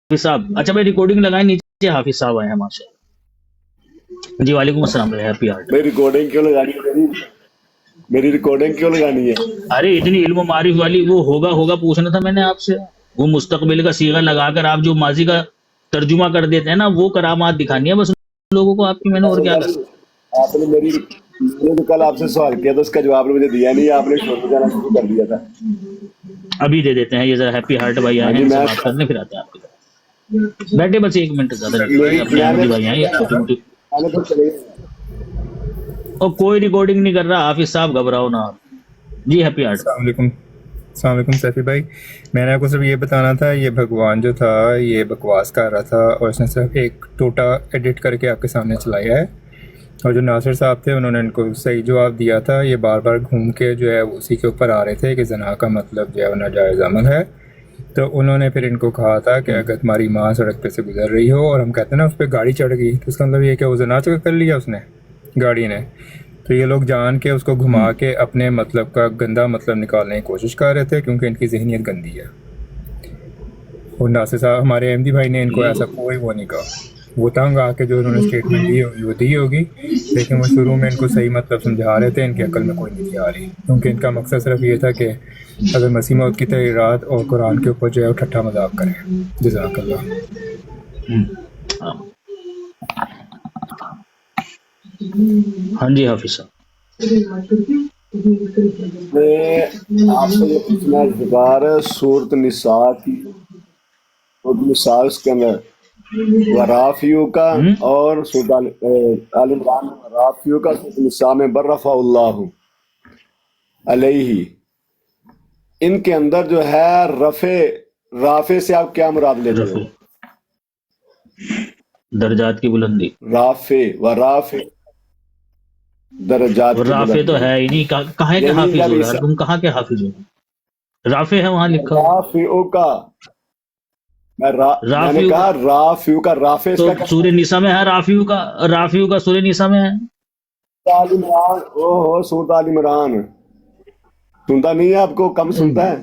हाफिज साहब, अच्छा भाई रिकॉर्डिंग लगाए, नीचे हाफिज साहब आए हैं माशा। जी वालेकुम अस्सलाम भाई, हैप्पी हार्ट। मेरी रिकॉर्डिंग क्यों लगानी है? मेरी रिकॉर्डिंग क्यों लगानी है? अरे इतनी इल्म मारिफ वाली वो होगा पूछना था मैंने आपसे। वो मुस्तकबिल का सीगा लगाकर आप जो माजी का तर्जुमा कर देते हैं ना, वो करामात दिखानी है बस लोगों को आपकी, मैंने और क्या करना। आपने मैंने तो कल आपसे सवाल किया था, उसका जवाब मुझे दिया नहीं, आपने शोर बजाना शुरू कर दिया था। अभी दे देते हैं, ये जरा हैप्पी हार्ट भाई आए हाँ हैं, जी, इनसे मैं बात करने फिर आते हैं आपकी तरफ। बैठे बस 1 मिनट ज्यादा नहीं लगेगा, अपने अहमदी भाई आए छोटी मोटी। मैंने तो चले और कोई रिकॉर्डिंग नहीं कर रहा हाफिज साहब, घबराओ ना आप। जी हैप्पी हार्ट। अस्सलाम वालेकुम सैफी भाई, मैंने आपको सिर्फ ये बताना था, ये भगवान जो था ये बकवास कर रहा था और इसने सिर्फ एक टोटा एडिट करके आपके सामने चलाया है। और जो नासिर साहब थे उन्होंने इनको सही जवाब दिया था। ये बार बार घूम के जो है उसी के ऊपर आ रहे थे कि जना का मतलब जो है वो नाजायज़ अमल है। तो उन्होंने फिर इनको कहा था कि अगर तुम्हारी माँ सड़क पे से गुजर रही हो और हम कहते हैं ना उस पर गाड़ी चढ़ गई, तो इसका मतलब ये कि वो जना कर लिया उसने गाड़ी ने। तो ये लोग जान के उसको घुमा के अपने मतलब का गंदा मतलब निकालने की कोशिश कर रहे थे, क्योंकि इनकी जहनीत गंदी है। और नासिर साहब हमारे अहमदी भाई ने इनको ऐसा कोई वो नहीं कहा। वो तंग आके जो उन्होंने स्टेटमेंट दी वो दी होगी, लेकिन वो शुरू में इनको सही मतलब समझा रहे थे, इनकी अकल में कोई नहीं आ रही, क्योंकि इनका मकसद सिर्फ ये था कि अगर मसीह मौत की तहरीरात और कुरान के ऊपर जो है वो ठट्ठा मजाक करें। जज़ाकल्लाह। हाँ जी हाफिज साहब, आपसे ये पूछना है ज़िकार सूरत निसा की, सूरत निसा उसके अंदर वराफियू का और सूरत आल इमरान में वराफियू का, सूरत निसा में बर्रफ़अल्लाहु अलैहि। इनके अंदर जो है राफे से आप क्या मुराद लेते हो? दर्जात की बुलंदी। वराफे दर्जात की राफे तो है ही नहीं, कहाँ के हाफिज हो यार तुम, कहाँ के हाफिज हो? राफे है वहां लिखा हुआ। राफियों का मैंने कहा राफियों का, राफे तो सूर्य निसा में है राफियों का सूर्य निसा में है। आल इमरान, ओहो सूरत आल इमरान सुनता नहीं है, आपको कम सुनता है।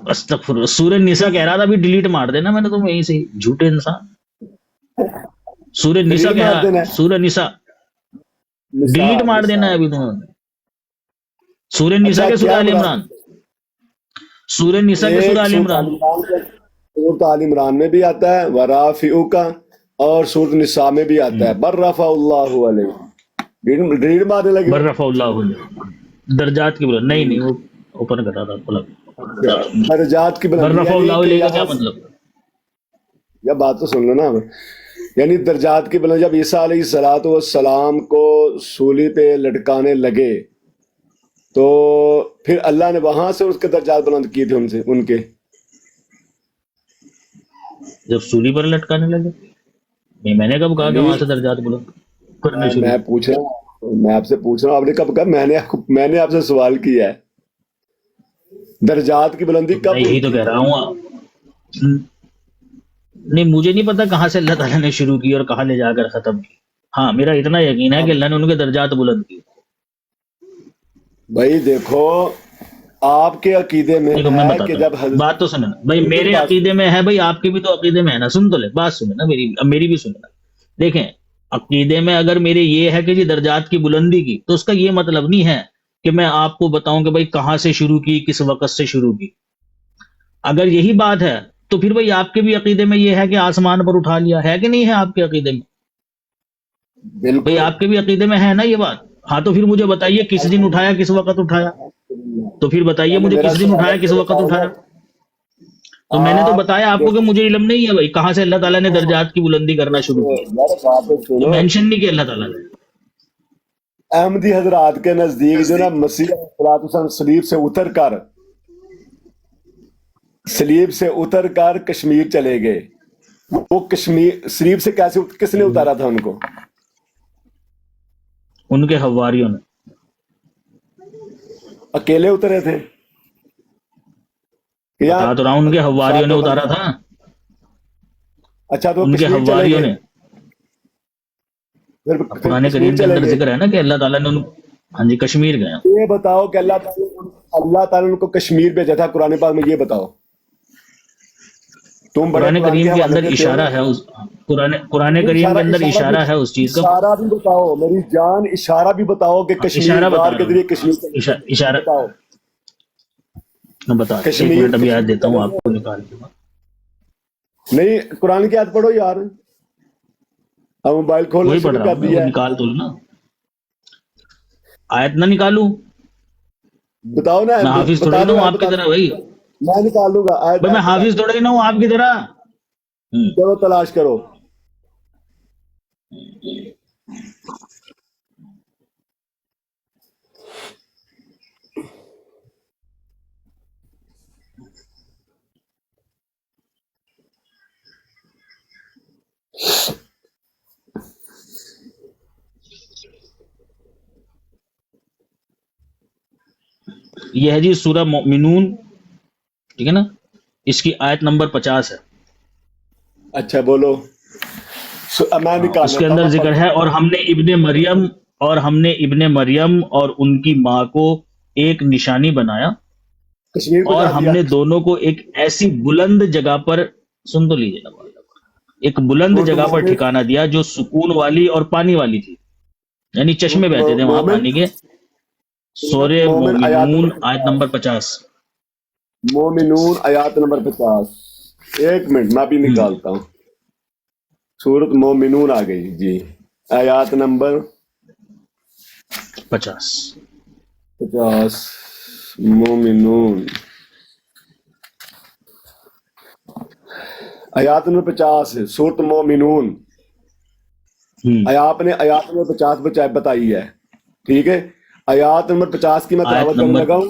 अस्तगफुरुल्लाह, सूर्य निसा कह रहा था, अभी डिलीट मार देना मैंने तुम यहीं से, झूठे इंसान। सूर्य निसा कह रहा, सूर्य निसा डिलीट मार देना है अभी तुम्हें। सूर्य निसा के सूरह आल इमरान, सूर्य निसा के सूरह आल इमरान, सूरत आल इमरान में भी आता है वराफिउ का, और सूरत निसा में भी आता है बर्रफ़अल्लाहु अलैहि। रीड मारने लगे बर्रफ़अल्लाहु अलैहि, दर्जात की बुलंदी। नहीं वो ओपन कर रहा था मतलब दर्जात की बुलंदी। बर्रफ़अल्लाहु अलैहि का क्या मतलब? या बात तो सुन लो ना, यानी दर्जात की बुलंदी। जब ईसा अलैहिस्सलातु वस्सलाम को सूली पे लटकाने लगे तो फिर अल्लाह ने वहां से उसके दर्जात बुलंद किए थे उनसे, उनके जब सूली पर लटकाने लगे। नहीं मैंने कब कहा कि वहां से दर्जात बुलंद करने शुरू? मैं पूछ रहा हूँ, मैं आपसे पूछ रहा हूँ, आपने कब कहा? मैंने आपसे सवाल किया है, दर्जात की बुलंदी कब? यही तो कह रहा हूँ। नहीं मुझे नहीं पता कहाँ से अल्लाह ताला ने शुरू की और कहाँ ले जाकर खत्म की। हाँ मेरा इतना यकीन है कि अल्लाह ने उनके दर्जात बुलंद किए। भाई देखो, आपके अकीदे में है कि जब बात तो सुने भाई, मेरे अकीदे में है भाई, आपके भी तो अकीदे में है ना। सुन तो ले, बात सुने ना मेरी, अब मेरी भी सुने ना। देखें अकीदे में अगर मेरे ये है कि जी दर्जात की बुलंदी की, तो उसका ये मतलब नहीं है कि मैं आपको बताऊं कि भाई कहाँ से शुरू की, किस वक्त से शुरू की। अगर यही बात है तो फिर भाई आपके भी अकीदे में ये है कि आसमान पर उठा लिया, है कि नहीं है आपके अकीदे में? भाई आपके भी अकीदे में है ना ये बात। हाँ तो फिर मुझे बताइए किस दिन उठाया, किस वक्त उठाया? तो फिर बताइए मुझे किस दिन उठाया, किस वक्त उठाया? तो मैंने तो बताया आपको कि मुझे इल्म नहीं है भाई कहाँ से अल्लाह ताला ने दर्जात की बुलंदी करना शुरू किया। तो मेंशन नहीं किया अल्लाह ताला ने। अहमदी हजरात के नजदीक जो ना मसीह सलीब से उतर कर कश्मीर चले गए। वो कश्मीर सलीब से कैसे किसने उतारा था उनको? उनके हवारियों ने। अकेले उतरे थे या तो रहा उनके हवारियों ने उतारा था। अच्छा तो उनके हवारियों ने, पुराने करीम के अंदर जिक्र है ना कि अल्लाह ताला ने उनको, हाँ जी कश्मीर गए। ये बताओ कि अल्लाह ताला ने उनको कश्मीर भेजा था कुरान पाक में, ये बताओ। تم بڑے قرآن کریم کے حوالے اندر دیتے ہو اشارہ نا۔ ہے اس قرآن کریم کے اندر اشارہ ہے اس چیز کا. اشارہ بھی بتاؤ میری جان، اشارہ بھی بتاؤ کہ کشمیر اشارہ بتا غار کے رہا ذریعے ہوں. کشمیر اشارہ بتاؤ بتا. ایک کشمیر منٹ ابھی آیت دیتا ہوں آپ کو نکال کے. نہیں قرآن کی آیت پڑھو یار، اب موبائل کھولنا وہی پڑھ شروع رہا کر ہوں، دیا وہ ہے۔ نکال تو نا. آیت نہ نکالوں؟ بتاؤ نا، میں حافظ بتا تھوڑی نہ دو ہوں آیت آپ کی بتا طرح دو۔ بھائی. میں نکال لوں گا آیت، بھائی میں حافظ تھوڑی نہ ہوں آپ کی طرح. چلو تلاش کرو۔ یہ ہے جی سورہ مومنون، ٹھیک ہے نا، اس کی آیت نمبر 50 ہے. اچھا بولو، میں نکال اس کے لیتا اندر ہوں۔ ذکر ہے اور ہم نے ابن مریم اور ان کی ماں کو ایک نشانی بنایا کشمیر کو اور جا ہم دیا۔ نے دونوں کو ایک ایسی بلند جگہ پر، سن تو لیجیے نا، ایک بلند سورۃ جگہ پر مومن، ٹھکانہ دیا جو سکون والی اور پانی والی تھی، یعنی چشمے بہتے تھے وہاں مومن، پانی کے. سورۃ سورہ مومن آیات مومنون نمبر آیت نمبر 50. مومنون آیات نمبر 50۔ ایک منٹ میں بھی نکالتا ہوں۔ سورۃ مومنون آ گئی جی، آیات نمبر 50. 50۔ مومنون آیات نمبر 50 ہے، سورۃ مومنون۔ آپ نے آیات نمبر 50 بتائی ہے، ٹھیک ہے۔ آیات نمبر 50 کی میں آیت تلاوت کرنے نمبر لگا ہوں،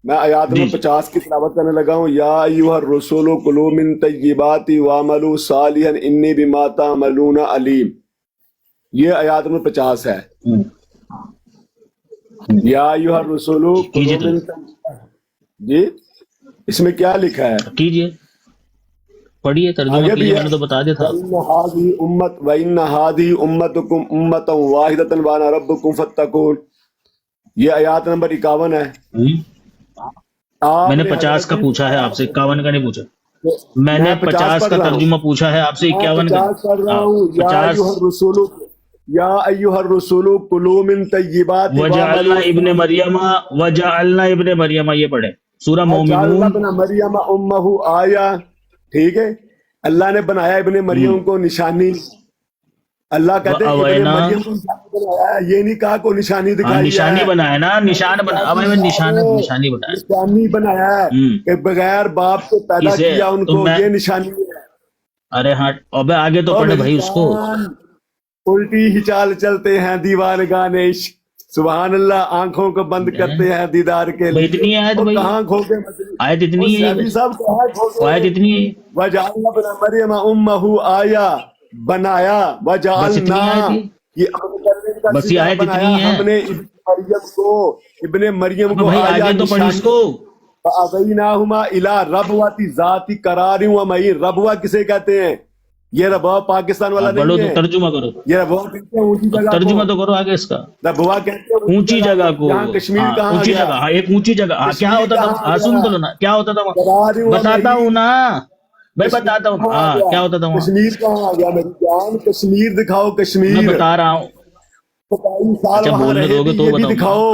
میں آیات جی نمبر 50 کی تلاوت کرنے لگا ہوں۔ یا ایھا الرسول کلوا من طیبات واعملوا صالحا انی بما تعملون علیم، یہ آیات نمبر 50 ہے۔ یا ایھا الرسول کیجیے کلوا من جی، اس میں کیا لکھا ہے؟ کیجیے، پڑھیے، ترجمہ آگے کیجیے، بھی میں نے تو بتا دیا تھا. وَإِنَّ هَٰذِهِ أُمَّتُكُمْ أُمَّةً وَاحِدَةً وَأَنَا رَبُّكُمْ فَاتَّقُونِ، یہ آیات نمبر 51 ہے۔ میں نے 50 کا پوچھا ہے آپ سے، 51 کا نہیں پوچھا. میں نے 50 پڑھ کا رہا ہوں، ترجمہ پوچھا ہے آپ سے، میں 51 کا. 50 پڑھ رہا ہوں۔ 50 یا ایھا الرسول کلوا من طیبات وجعلنا ابن مریم، یہ پڑھے سورہ مومنون. ابن مریم امہ آیا، ٹھیک ہے۔ اللہ نے بنایا ابن مریم کو نشانی، اللہ کہتے ہیں ابن وَأَوَيْنَا، مریم کو نشانی بنایا ہے، یہ نہیں کہا کو نشانی دکھائی نشانی ہے، بنایا نا، نشان بنایا. اب میں نشانی بنایا. نشانی بنایا ہے کہ بغیر باپ سے پیدا کسے؟ کیا ان تو کو، میں، یہ نشانی ہے۔ ارے ہاں، ابے آگے تو پڑھے بھائی اس کو. الٹی ہی چال چلتے ہیں دیوان گانے عشق، سبحان اللہ، آنکھوں کو بند کرتے ہیں دیدار کے بھائی لیے، اتنی آیت اور بھائی، کہاں کھو کے آیت اتنی ہے سیفی صاحب کہاں کھو آیت کے اتنی ہے، وجعلنا ابن مریم امہ آیا، بنایا، بس اتنی وجعلنا، آیت ہی، یہ امر کرنے کا بس یہ صیغہ آیت بنایا اتنی ہے. ہم نے ابن مریم ابے کو بھائی آیا آگے تو پڑھ اس نشانی، کو. فَأَغْوَيْنَاهُمَا إِلَىٰ رَبْوَةِ ذَاتِ قَرَارٍ وَمَعِينٍ، ربوہ کسے کہتے ہیں؟ یہ ربوہ پاکستان والا پڑھو نہیں تو ہے، ترجمہ کرو، یہ ربوہ کہتے ہیں اونچی جگہ کو، ترجمہ تو کرو آگے اس کا. ربوہ کہتے ہیں اونچی جگہ کو، یہاں کشمیر ہاں کہاں آ اونچی گیا؟ جگہ، ہاں ایک اونچی جگہ. ہاں کیا کشمیر ہوتا کہاں تھا؟ آ ہاں گیا؟ سن تو لو نا، کیا ہوتا تھا قرار و بتاتا ہوں معین، نا بھائی، کشمیر بتاتا ہوں. کہاں آ ہاں گیا؟ کیا ہوتا تھا وہاں، کشمیر کہاں آ گیا میری جان؟ کشمیر دکھاؤ، میں کشمیر بتا رہا ہوں. 27 سال اچھا وہاں بولنے رہے دو تھے، گے تو یہ بھی بتاؤں گا. دکھاؤ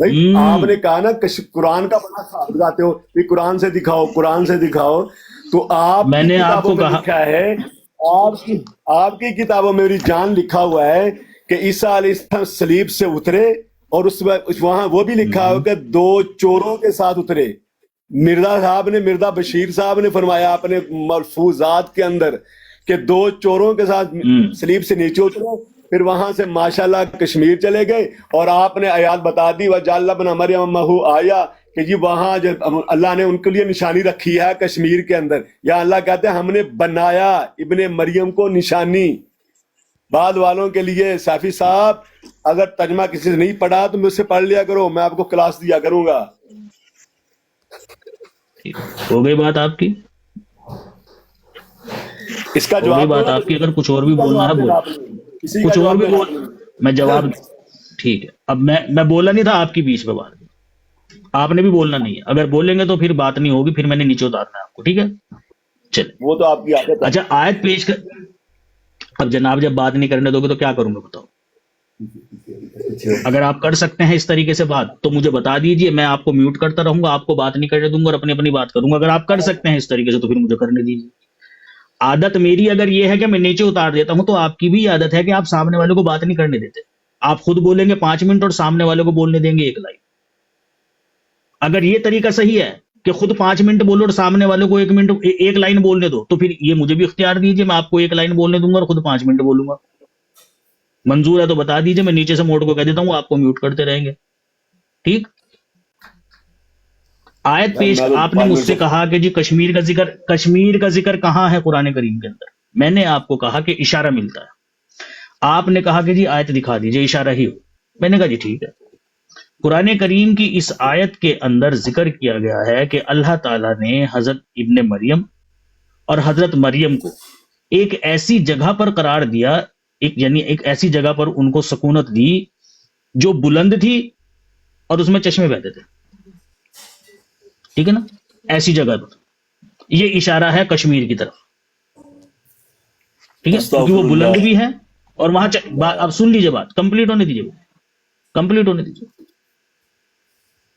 بھائی۔ آپ نے کہا نا قرآن کا بڑا خواب بتاتے ہو، بھی قرآن سے دکھاؤ، قرآن سے دکھاؤ، تو آپ میں کی نے آپ کتابوں کو میں کہا، لکھا ہے، آپ کی کتابوں میں میری جان لکھا ہوا ہے کہ عیسیٰ علیہ السلام صلیب سے اترے، اور اس وہاں وہ بھی لکھا ہو کہ 2 چوروں کے ساتھ اترے۔ مرزا بشیر صاحب نے فرمایا اپنے ملفوظات کے اندر کہ 2 چوروں کے ساتھ صلیب سے نیچے اترے، پھر وہاں سے ماشاءاللہ کشمیر چلے گئے، اور آپ نے آیات بتا دی وَجَعَلْنَا ابْنَ مَرْيَمَ امَّهُ آیا، کہ جی وہاں جب اللہ نے ان کے لیے نشانی رکھی ہے کشمیر کے اندر، یا اللہ کہتے ہیں ہم نے بنایا ابن مریم کو نشانی۔ بعد والوں کے لیے سیفی صاحب اگر ترجمہ کسی سے نہیں پڑھا تو مجھ سے پڑھ لیا کرو، میں آپ کو کلاس دیا کروں گا۔ ہو گئی بات آپ کی، اس کا ہو گئی جواب بات دو نا، آپ کی. اگر کچھ اور بھی بولنا ہے بول، کسی کا کچھ اور جواب بھی دینا بول، میں جواب، ٹھیک ہے. اب میں بولا نہیں تھا آپ کی بیچ میں بات، आपने भी बोलना नहीं है, अगर बोलेंगे तो फिर बात नहीं होगी, फिर मैंने नीचे उतारना है आपको, ठीक है? चले, वो तो आपकी आदत है। अच्छा आयत पेश कर। अब जनाब जब बात नहीं करने दोगे तो क्या करूंगा बताओ? अगर आप कर सकते हैं इस तरीके से बात तो मुझे बता दीजिए, मैं आपको म्यूट करता रहूंगा, आपको बात नहीं करने दूंगा और अपनी अपनी बात करूंगा। अगर आप कर सकते हैं इस तरीके से तो फिर मुझे करने दीजिए। आदत मेरी अगर ये है कि मैं नीचे उतार देता हूं, तो आपकी भी आदत है कि आप सामने वाले को बात नहीं करने देते। आप खुद बोलेंगे 5 मिनट और सामने वाले को बोलने देंगे 1 लाइन। अगर ये तरीका सही है कि खुद 5 मिनट बोलो और सामने वाले को 1 लाइन बोलने दो, तो फिर ये मुझे भी इख्तियार दीजिए, मैं आपको 1 लाइन बोलने दूंगा और खुद 5 मिनट बोलूंगा। मंजूर है तो बता दीजिए, मैं नीचे से मोड को कह देता हूं, आपको म्यूट करते रहेंगे, ठीक? आयत पेश, मैं तो आपने 5 मुझसे मिनट कहा कि जी कश्मीर का जिक्र कहां है कुरान करीम के अंदर? मैंने आपको कहा कि इशारा मिलता है। आपने कहा कि जी आयत दिखा दीजिए, इशारा ही हो। मैंने कहा जी ठीक है। कुरान करीम की इस आयत के अंदर जिक्र किया गया है कि अल्लाह ताला ने हजरत इब्ने मरियम और हजरत मरियम को एक ऐसी जगह पर करार दिया, एक ऐसी जगह पर उनको सकूनत दी जो बुलंद थी और उसमें चश्मे बहते थे, ठीक है ना? ऐसी जगह पर, ये इशारा है कश्मीर की तरफ, ठीक है? क्योंकि वो बुलंद भी है और वहां अब सुन लीजिए, बात कंप्लीट होने दीजिए, कंप्लीट होने दीजिए।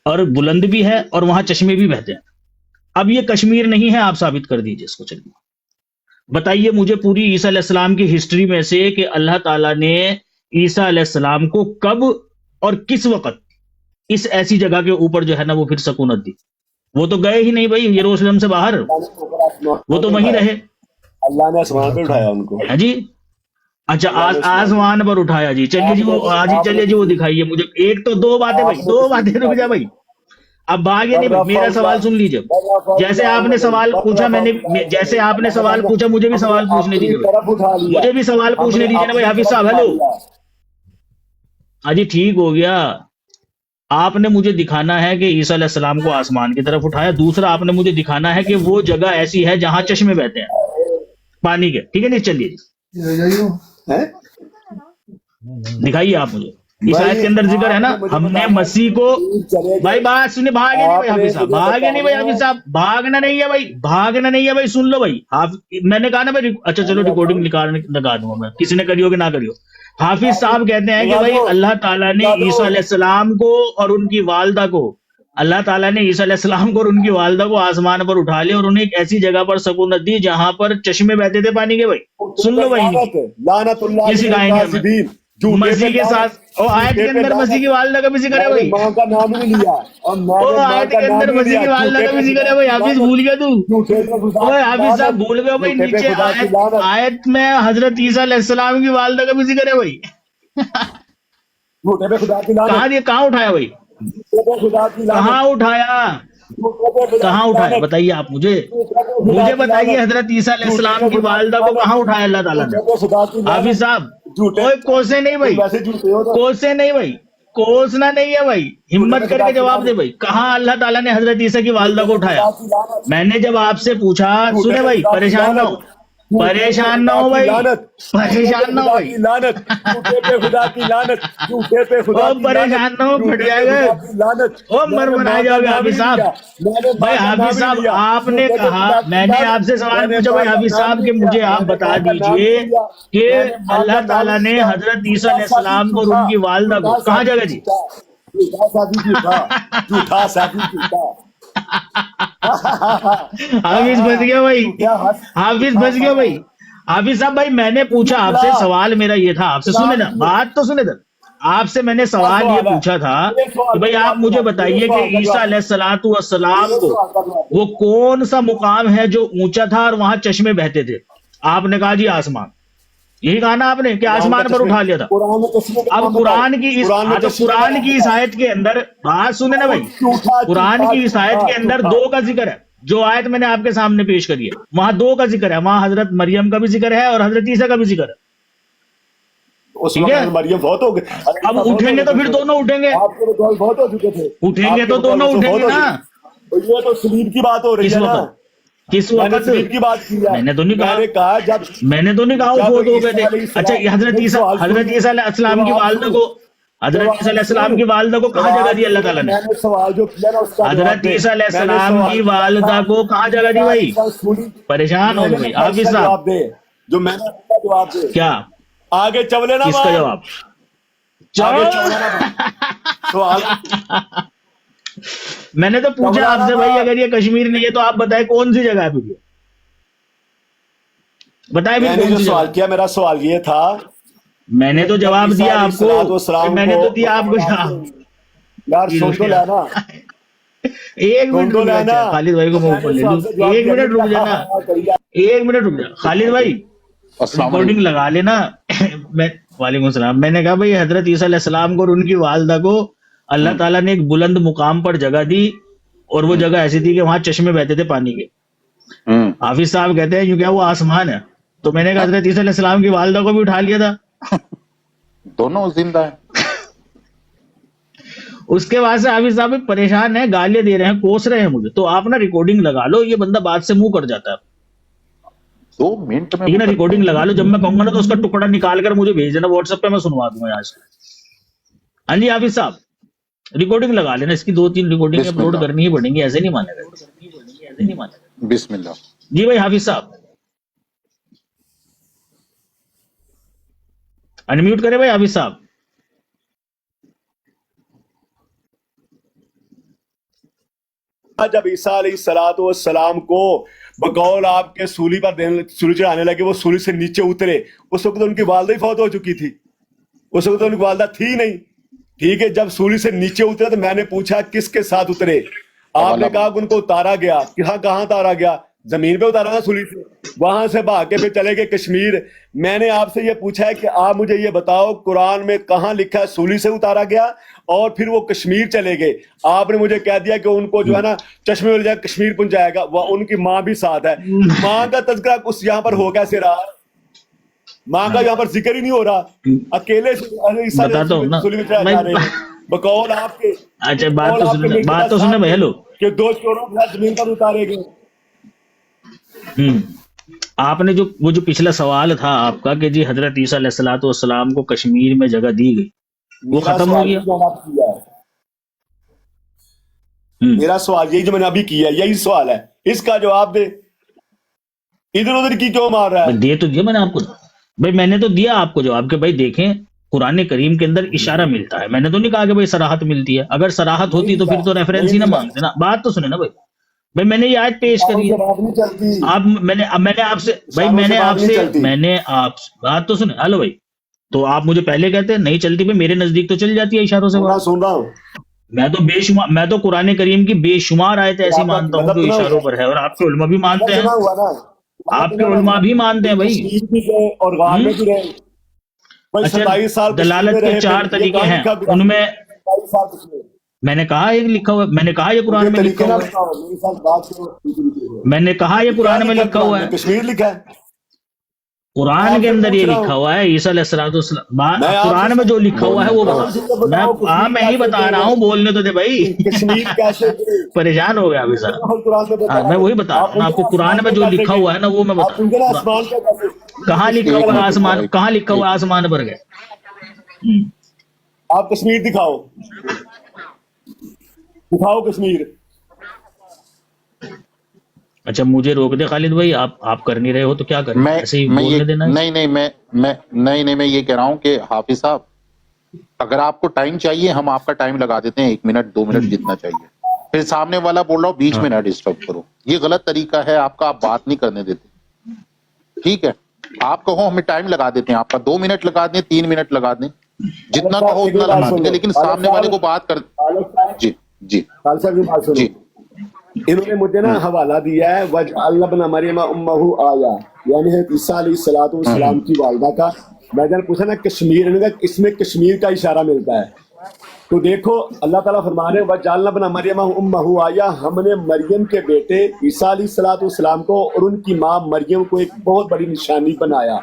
और बुलंद भी है और वहां चश्मे भी बहते हैं। अब ये कश्मीर नहीं है, आप साबित कर दीजिए इसको। चलिए बताइए मुझे पूरी ईसा अलैहिस्सलाम की हिस्ट्री में से कि अल्लाह ताला ने ईसा अलैहिस्सलाम को कब और किस वक्त इस ऐसी जगह के ऊपर जो है ना वो फिर सकूनत दी। वो तो गए ही नहीं भाई यरूशलेम से बाहर, वो तो वहीं रहे। अल्लाह ने आसमान पे उठाया उनको। है जी, अच्छा आसमान पर उठाया जी। चलिए जी वो आज ही, चलिए जी वो दिखाइए मुझे। एक तो 2 बातें भाई, 2 बातें रुक जा भाई, अब भागे नहीं भाई। मेरा सवाल सुन लीजिए, जैसे आपने सवाल पूछा जैसे आपने सवाल पूछा मुझे भी सवाल पूछने दीजिए, मुझे भी सवाल पूछने दीजिए ना भाई। हाफिज साहब हेलो, हाँ जी ठीक हो गया। आपने मुझे दिखाना है कि ईसा अलैहिस्सलाम को आसमान की तरफ उठाया। दूसरा आपने मुझे दिखाना है कि वो जगह ऐसी है जहां चश्मे बहते हैं पानी के, ठीक है नहीं? चलिए दिखाइए आप मुझे। इस आयत के अंदर जिक्र है ना, हमने मसीह को, भाई बात सुनिए, भागे नहीं भाई हाफिज साहब, भागे नहीं भाई हाफिज साहब, भागना नहीं है भाई, भागना नहीं है भाई, सुन लो भाई। मैंने कहा ना भाई, अच्छा चलो रिकॉर्डिंग लगा दूंगा मैं, किसी ने करी हो कि ना करी हो। हाफिज साहब कहते हैं कि भाई अल्लाह ताला ने ईसा अलैहिस्सलाम को और उनकी वालदा को, अल्लाह ताला ने ईसा अलैहिस्सलाम को और उनकी वालदा को आसमान पर उठा लिया और उन्हें एक ऐसी जगह पर सकूनत दी जहां पर चश्मे बहते थे पानी के। भाई सुन लो भाई, ये सिखाएंगे हमें मसीह के साथ। और आयत के अंदर मसीह की वालदा का भी जिक्र है भाई, मां का नाम नहीं लिया और ओ आयत के अंदर मसीह की वालदा का भी जिक्र है भाई। हाफिज भूल गया तू, ओए हाफिज साहब भूल गए भाई। नीचे आयत में हजरत ईसा अलैहिस्सलाम की वालदा का भी जिक्र है भाई। कहाँ उठाया भाई, कहाँ उठाया, कहाँ उठाया बताइए आप मुझे बताइए। हजरत ईसा अलैहिस्सलाम की वालदा को कहाँ उठाया अल्लाह ताला ने? हाफिज साहब ओए कोसे नहीं भाई, कोसे नहीं भाई, कोसना नहीं है भाई, हिम्मत करके जवाब दे भाई। कहाँ अल्लाह ताला ने हजरत ईसा की वालदा को उठाया? मैंने जब आपसे पूछा, सुने भाई परेशान ना हो, परेशान ना हो भाई, परेशान ना हो भाई, खुदा की लानत, झूठे पे खुदा की परेशान ना हो, फट जाएगा ओ मर जाओगे। हाफिज साहब भाई, हाफिज साहब आपने कहा, मैंने आपसे सवाल पूछा भाई हाफिज साहब कि मुझे आप बता दीजिए कि अल्लाह ताला ने हजरत ईसा अलैहिस्सलाम को और उनकी वालदा को कहाँ जगह दी? झूठा साथी हाफिज बच गया भाई, हाफिज बच गया भाई। हाफिज साहब भाई मैंने पूछा आपसे, सवाल मेरा ये था आपसे, सुने ना बात तो सुने दर, आपसे मैंने सवाल ये पूछा था कि भाई आप मुझे बताइए कि ईसा अलैहिस्सलातु वस्सलाम को वो कौन सा मुकाम है जो ऊंचा था और वहां चश्मे बहते थे? आपने कहा जी आसमान। यही कहा ना आपने कि आसमान पर उठा लिया था। अब कुरान की इस आयत के अंदर बात सुने ना भाई, कुरान की इस आयत के अंदर 2 का जिक्र है। जो आयत मैंने आपके सामने पेश करी है वहां 2 का जिक्र है, वहां हजरत मरियम का भी जिक्र है और हजरत ईसा का भी जिक्र है। ठीक है, मरियम बहुत हो गए, अब उठेंगे तो फिर दोनों उठेंगे, बहुत हो चुके थे, उठेंगे तो दोनों उठेंगे ना। ये तो सलीब की बात हो रही है ना, किस वक्त की बात की है? मैंने तो नहीं कहा जब मैंने तो नहीं कहा वो फोत हो गए थे। अच्छा हजरत ईसा अलैहिस्सलाम की वालदा को, حضرت عیسیٰ علیہ السلام کی والدہ کو کہاں جگہ دی اللہ تعالیٰ نے؟ میں نے سوال جو کیا نا اس کا حضرت عیسیٰ علیہ السلام کی والدہ کو کہاں جگہ دی بھائی؟ پریشان ہو گئی حافظ صاحب. جواب دے جو میں نے اس کا جواب دے. کیا آگے چولے نا کس کا جواب؟ آگے چولے نا سوال. میں نے تو پوچھا آپ سے بھائی اگر یہ کشمیر نہیں ہے تو آپ بتائیں کون سی جگہ ہے پھر؟ بتائیں میں پھر نے کون جو سی سوال جگہ؟ کیا میرا سوال یہ تھا میں نے تو جواب دیا آپ کو, میں نے تو دیا آپ کو جواب. یار سن تو لینا ایک منٹ رک جا خالد بھائی کو منہ پر لے لوں. ایک منٹ رک جا نا, ایک منٹ رک جا خالد بھائی, ریکارڈنگ لگا لینا. وعلیکم السلام. میں نے کہا بھائی حضرت عیسیٰ علیہ السلام کو اور ان کی والدہ کو اللہ تعالیٰ نے ایک بلند مقام پر جگہ دی, اور وہ جگہ ایسی تھی کہ وہاں چشمے بہتے تھے پانی کے. حافظ صاحب کہتے ہیں کیونکہ وہ آسمان ہے, تو میں نے کہا حضرت عیسیٰ علیہ السلام کی والدہ کو بھی اٹھا لیا تھا, دونوں زندہ ہیں. اس کے بعد سے حافظ صاحب پریشان ہیں, گالیاں دے رہے ہیں, کوس رہے ہیں مجھے. تو آپ نا ریکارڈنگ لگا لو, یہ بندہ بات سے منہ کر جاتا ہے. 2 منٹ میں ٹھیک ہے نا, ریکارڈنگ لگا لو, جب میں کہوں گا نا تو اس کا ٹکڑا نکال کر مجھے بھیج دینا واٹس ایپ پہ, میں سنوا دوں گا آج. ہاں جی حافظ صاحب ریکارڈنگ لگا لینا, اس کی 2-3 ریکارڈنگ بسم اپلوڈ اللہ. کرنی ہی پڑیں گی, ایسے نہیں مانے گا, ایسے نہیں مانے گا. بسم اللہ. جی بھائی حافظ صاحب انمیوٹ کرے بھائی حافظ صاحب. جب عیسیٰ علیہ السلام کو بقول آپ کے سولی پر سولی چڑھانے لگے, وہ سولی سے نیچے اترے, اس وقت ان کی والدہ ہی فوت ہو چکی تھی, اس وقت ان کی والدہ تھی نہیں. ٹھیک ہے, جب سولی سے نیچے اترے تو میں نے پوچھا کس کے ساتھ اترے, آپ نے کہا کہ ان کو اتارا گیا. کہاں اتارا گیا؟ زمین پہ اتارا گیا سولی سے, وہاں سے بھاگ کے پھر چلے گئے کشمیر. میں نے آپ سے یہ پوچھا ہے کہ آپ مجھے یہ بتاؤ قرآن میں کہاں لکھا ہے سولی سے اتارا گیا اور پھر وہ کشمیر چلے گئے؟ آپ نے مجھے کہہ دیا کہ ان کو جو ہے نا چشمے میں جائے کشمیر پہنچائے گا, وہ ان کی ماں بھی ساتھ ہے. ماں کا تذکرہ اس یہاں پر ہو کیسے رہا؟ ماں کا یہاں پر ذکر ہی نہیں ہو رہا, اکیلے بتاتا ہوں نا بقول آپ کے. اچھا بات تو سننا بھائی. ہیلو, کہ 2 چوروں کے ساتھ زمین پر اتارے گئے. آپ نے جو وہ جو پچھلا سوال تھا آپ کا کہ جی حضرت عیسیٰ علیہ السلام کو کشمیر میں جگہ دی گئی, وہ ختم ہو گیا. میرا سوال یہی جو میں نے ابھی کیا, یہی سوال ہے, اس کا جواب دے. ادھر ادھر کی کیوں مار رہا ہے؟ دے تو دیا میں نے آپ کو بھائی, میں نے تو دیا آپ کو جواب کہ بھائی دیکھیں قرآن کریم کے اندر اشارہ ملتا ہے. میں نے تو نہیں کہا کہ بھائی صراحت ملتی ہے, اگر صراحت ہوتی تو پھر تو ریفرنس ہی نہ مانگتے نا. بات تو سنیں نا بھائی, میں نے یہ آیت پیش کری ہے. آپ میں نے آپ سے بھائی میں نے آپ بات تو سنیں. ہلو بھائی, تو آپ مجھے پہلے کہتے نہیں چلتی, بھائی میرے نزدیک تو چل جاتی ہے اشاروں سے بات. سن رہا ہوں میں تو قرآن کریم کی بے شمار آیتیں ایسی مانتا ہوں جو اشاروں پر ہے, اور آپ کے علماء بھی مانتے ہیں, آپ کے علماء بھی مانتے ہیں بھائی. اور غار میں بھی رہے. اچھا, دلالت کے 4 طریقے ہیں, ان میں میں نے کہا یہ لکھا ہوا, میں نے کہا یہ قرآن میں لکھا ہوا ہے, میں نے کہا یہ قرآن میں لکھا ہوا ہے, کشمیر لکھا ہے قرآن کے اندر یہ لکھا ہوا ہے. عیسیٰ علیہ السلام قرآن میں جو لکھا ہوا ہے وہ بتا. میں ہی بتا رہا ہوں, بولنے تو دے بھائی, کشمیر کیسے پریشان ہو گیا ابھی سر. میں وہی بتا رہا ہوں آپ کو, قرآن میں جو لکھا ہوا ہے نا وہ میں بتا رہا ہوں. کہاں لکھا ہوا ہے آسمان, کہاں لکھا ہوا ہے آسمان پر گئے؟ آپ کشمیر دکھاؤ کشمیر. اچھا مجھے روک دے خالد بھائی, آپ کر نہیں رہے ہو تو کیا کریں, ایسے ہی بولنے دینا. نہیں میں یہ کہہ رہا ہوں کہ حافظ صاحب اگر آپ کو ٹائم چاہیے ہم آپ کا ٹائم لگا دیتے ہیں, 1 منٹ 2 منٹ جتنا چاہیے. پھر سامنے والا بول رہا ہوں بیچ میں نہ ڈسٹرب کرو, یہ غلط طریقہ ہے آپ کا, آپ بات نہیں کرنے دیتے. ٹھیک ہے, آپ کہو ہمیں ٹائم لگا دیتے ہیں, آپ کا 2 منٹ لگا دیں, 3 منٹ لگا دیں, جتنا کہو اتنا لگا دیں, لیکن سامنے والے کو بات کر. جی جی جی, انہوں نے مجھے نا حوالہ دیا ہے وَجْعَلْنَا ابْنَ مَرْيَمَ أُمَّهُ آیَةً, یعنی عیسیٰ علیہ السلام کی والدہ کا. میں نے پوچھا نا کشمیر, اس میں کشمیر کا اشارہ ملتا ہے. تو دیکھو اللہ تعالیٰ فرما رہے ہیں وَجْعَلْنَا ابْنَ مَرْيَمَ أُمَّهُ آیَةً, ہم نے مریم کے بیٹے عیسیٰ علیہ السلام کو اور ان کی ماں مریم کو ایک بہت بڑی نشانی بنایا.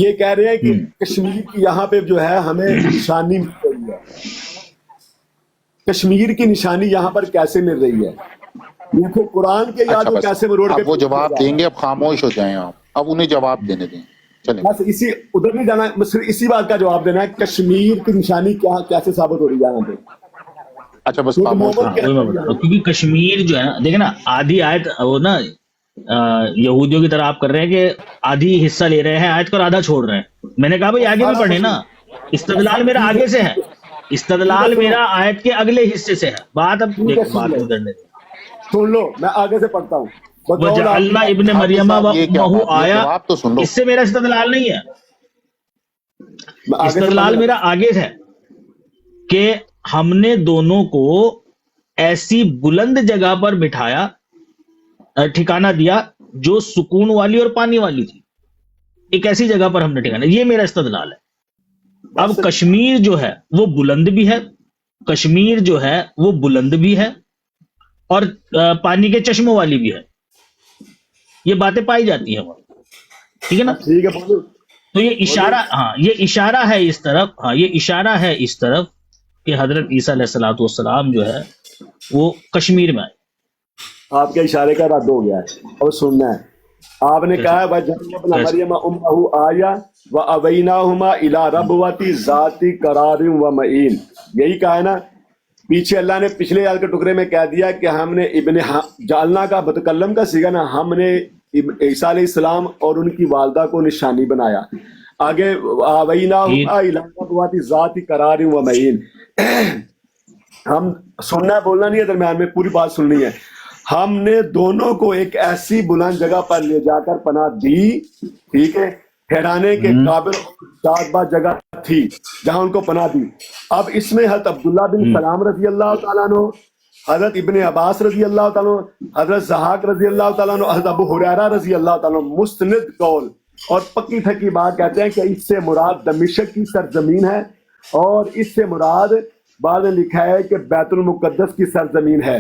یہ کہہ رہے ہیں کہ کشمیر کی یہاں پہ جو ہے ہمیں نشانی مل رہی ہے. کشمیر کی نشانی یہاں پر کیسے مل رہی ہے؟ دیکھو قرآن کے یاد کیسے مروڑ کے وہ جواب دیں گے, اب خاموش ہو جائیں آپ, اب انہیں جواب دینے دیں. चले बस इसी उधर नहीं जाना, बस सिर्फ इसी बात का जवाब देना है, कश्मीर की निशानी क्या कैसे साबित हो रही है यहाँ पे? अच्छा बस क्योंकि खामोश मोहम्मद हाँ, वही मैं बता रहा हूँ, क्योंकि कश्मीर जो है ना, देखिए ना, आधी आयत वो ना यहूदियों की तरह आप कर रहे हैं कि आधी हिस्सा ले रहे हैं आयत का और आधा छोड़ रहे हैं। मैंने कहा भाई आगे भी पढ़े ना, इस्तदलाल मेरा आगे से है, इस्तदलाल मेरा आयत के अगले हिस्से से है। बात अब ठीक है, देखो, बात सुन लो। नहीं करने दें। सुन लो, मैं आगे से पढ़ता हूँ। बकौल वजअलना आप- इब्न हाफिज मरियमा साहब, ये क्या महू बात है? आया, जवाब तो सुन लो। इससे मेरा इस्तदलाल नहीं है, मैं आगे से इस्तदलाल पढ़ने मेरा आगे है कि हमने दोनों को ऐसी बुलंद जगह पर बिठाया, ठिकाना दिया जो सुकून वाली और पानी वाली थी। एक ऐसी जगह पर हमने ठिकाना, ये मेरा इस्तदलाल है। अब बस- कश्मीर जो है वो बुलंद भी है, कश्मीर जो है वो बुलंद भी है और पानी के चश्मों वाली भी है। ये बातें पाई जाती है वहां, ठीक है ना। ठीक है, बोलो। तो ये इशारा, हाँ ये इशारा है इस तरफ, हाँ ये इशारा है इस तरफ कि हजरत ईसा अलैहिस्सलातु वस्सलाम जो है वो कश्मीर में आए। आपके इशारे का रद्द हो गया है, और सुनना है। आपने कहा है वजअलना मरियम उम्महु आया व अवैनाहुमा इला रबवती ज़ाती करारिम व मईन, यही कहा है ना। पीछे अल्लाह ने पिछले आयत के टुकड़े में कह दिया कि हमने इब्ने जालना का मुतकल्लम का सीगा ना, हमने ईसा अलैहिस्सलाम और उनकी वालदा को निशानी बनाया। आगे अवैनाहुमा इला रबवती ज़ाती करारिम व मईन, हम सुनना बोलना नहीं है, दरम्यान में पूरी बात सुननी है। हमने दोनों को एक ऐसी बुलंद जगह पर ले जाकर पनाह दी, ठीक है, ठहराने के काबिल शादबा जगह थी जहां उनको पनाह दी। अब इसमें हज़रत अब्दुल्ला बिन सलाम रजी अल्लाह तआला अन्हु, हज़रत इब्ने अब्बास रजी अल्लाह तआला अन्हु, हज़रत ज़हाक रजी अल्लाह तआला अन्हु, हज़रत अबू हुरैरा रजी अल्लाह तआला अन्हु मुस्तनिद कौल और पक्की ठकी बात कहते हैं कि इससे मुराद दमिश्क की सरजमीन है, और इससे मुराद बाद में लिखा है कि बैतुल मुकद्दस की सरजमीन है।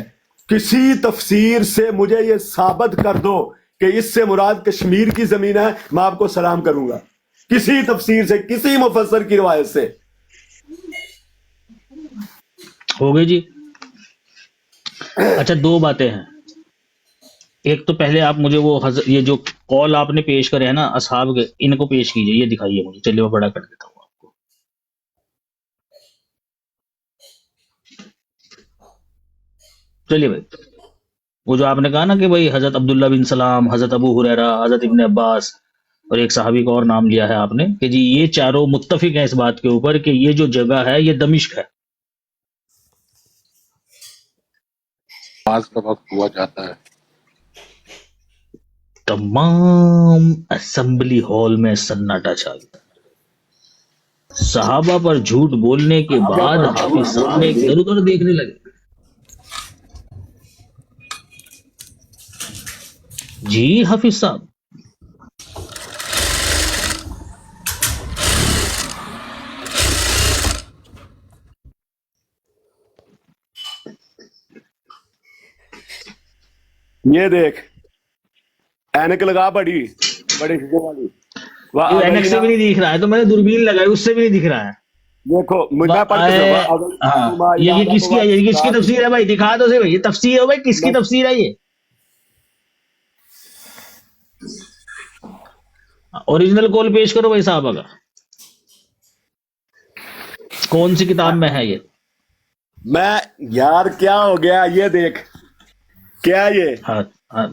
किसी तफसीर से मुझे ये साबित कर दो कि इससे मुराद कश्मीर की जमीन है, मैं आपको सलाम करूंगा। किसी तफसीर से, किसी मुफस्सर की रिवायत से। हो गई जी। अच्छा, दो बातें हैं। एक तो पहले आप मुझे वो ये जो कॉल आपने पेश करे हैं ना असहाब के, इनको पेश कीजिए, ये दिखाइए मुझे। चलिए वो बड़ा कर देता हूँ आपको। चलिए भाई, वो जो आपने कहा ना कि भाई हजरत अब्दुल्ला बिन सलाम, हजरत अबू हुरैरा, हजरत इब्ने अब्बास और एक सहाबी का और नाम लिया है आपने कि जी ये चारों मुत्तफिक हैं इस बात के ऊपर कि ये जो जगह है ये दमिश्क है। आज का वक्त हुआ जाता है। तमाम असेंबली हॉल में सन्नाटा छा गया। सहाबा पर झूठ बोलने के बाद हाफिज साहब इधर उधर देखने लगे। जी हाफिज साहब, ये देख, ऐनक लगा बड़ी बड़ी शीशे वाली। ये ऐनक से भी नहीं दिख रहा है, तो मैंने दूरबीन लगाई, उससे भी नहीं दिख रहा है। देखो, मैं पढ़ के हाँ, ये किसकी है? ये किसकी तफसीर है भाई? दिखा दो से भाई, ये तफसीर है भाई, किसकी तफसीर है ये? ओरिजिनल कॉल पेश करो भाई साहब का। कौन सी किताब में है ये? मैं यार क्या हो गया? ये देख, क्या ये हाँ हाँ,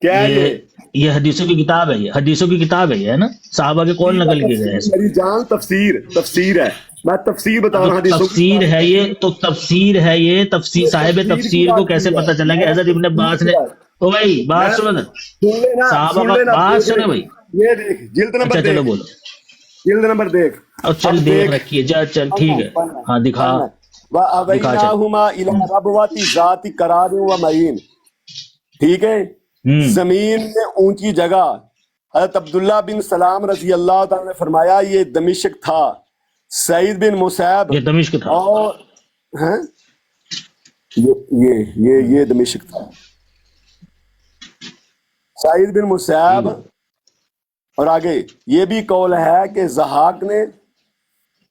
क्या ये ये हदीसों की किताब है, ये हदीसों की किताब है, ये है ना, साहबा के कौल नकल किए गए हैं। मेरी जान तफसीर है, मैं तफसीर बता रहा हूँ। तो तफसीर है ये, तो तफसीर है ये, तफसीर साहिब तफसीर को कैसे पता चला कि हजरत इब्ने अब्बास ने? तो भाई बात सुनो ना, सुन लेना, साहबा सुन का लेना, बात देख, सुने भाई। ये देख जिल्द नंबर अच्छा चलो देख, बोलो। जिल्द नंबर देख। अब चल अब देख देख, रखिए, जा चल ठीक है, हाँ दिखा। व अवैनाहुमा इला रबवती ज़ाती करार व मईन, ठीक है। जमीन में ऊंची जगह। हज़रत अब्दुल्ला बिन सलाम रजी अल्लाह तआला ने फरमाया ये दमिश्क था। सईद बिन मुसैब, ये दमिश्क था, और हैं ये दमिश्क था। सईद बिन मुसैब, और आगे ये भी कौल है कि ज़हाक ने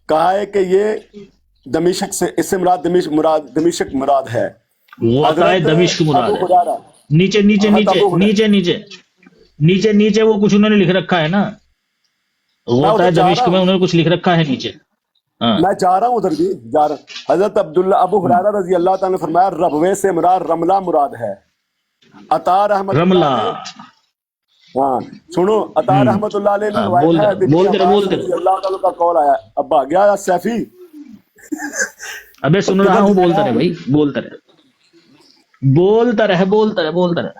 कहा है कि ये दमिश्क से, इससे दमिश्क मुराद है। वाक़ई दमिश्क मुराद है। नीचे नीचे नीचे नीचे नीचे नीचे नीचे वो कुछ उन्होंने लिख रखा है ना वो होता है दमिश्क में, उन्होंने कुछ लिख रखा है नीचे। हाँ मैं जा रहा हूँ उधर भी जा रहा हूँ। हजरत अब्दुल्ला अबू हुरैरा रजी अल्लाह ताला ने फरमाया रबवे से मुराद रमला मुराद है। अता रमला। हाँ सुनो, अता रहमतुल्लाह अलैह ने हाँ, रिवायत है, बोलते रहे। अल्लाह ताला का कॉल आया। अब भाग गया सैफी। अबे सुन रहा हूँ, बोलता रहे भाई, बोलता रहे, बोलता रहे, बोलता रहे, बोलता रहे।